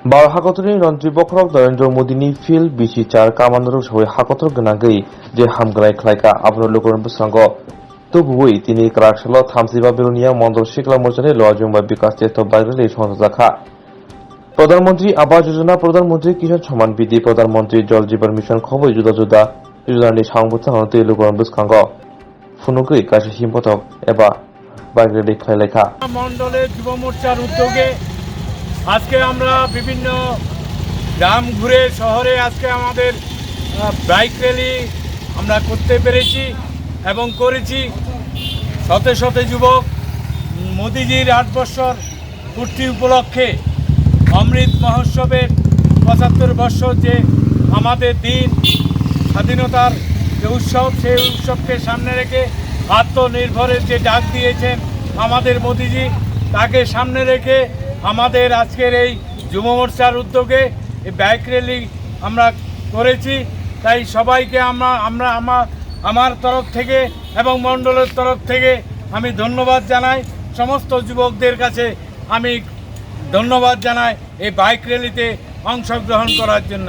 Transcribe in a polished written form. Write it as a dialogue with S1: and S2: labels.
S1: Bar Hakotri Rantri Bokrok Narendra Modini Phil Bichi Char Kamandaru Shoi Hakotor Ganagi Je Hamglai Klaika Abro Lokoran Busango Tubui Tini Krakshalo Thamsiba Birunia Mondor Shikla Mojane Lojumba Bikas Teto Bagrele Shonzaka প্রধানমন্ত্রী আবাস যোজনা প্রধানমন্ত্রী কিষাণ সম্মান বিধি প্রধানমন্ত্রী জল জীবন mission খবর जुदा जुदा যোজনাनि सांबुथा हनते लोगोन बुसखांग फुनुगै गासै हिमपथक एबा बाग्रेलि खायलायखा
S2: মণ্ডলের যুব মোর্চার উদ্যোগে আজকে আমরা বিভিন্ন গ্রাম ঘুরে শহরে আজকে আমাদের বাইক র্যালি আমরা করতে পেরেছি এবং করেছি শত শত যুবক মোদিজির 8 বছর পূর্তি উপলক্ষে অমৃত মহোৎসবের 75 বছর যে আমাদের দিন স্বাধীনতার যে উৎসব সেই উৎসবকে সামনে রেখে আত্মনির্ভরের যে ডাক দিয়েছেন আমাদের মোদিজি তাকে সামনে রেখে আমাদের আজকের এই যুব মোর্চার উদ্যোগে এই বাইক র্যালি আমরা করেছি। তাই সবাইকে আমার তরফ থেকে এবং মণ্ডলের তরফ থেকে আমি ধন্যবাদ জানাই। সমস্ত যুবকদের কাছে আমি ধন্যবাদ জানাই এই বাইক র্যালিতে অংশগ্রহণ করার জন্য।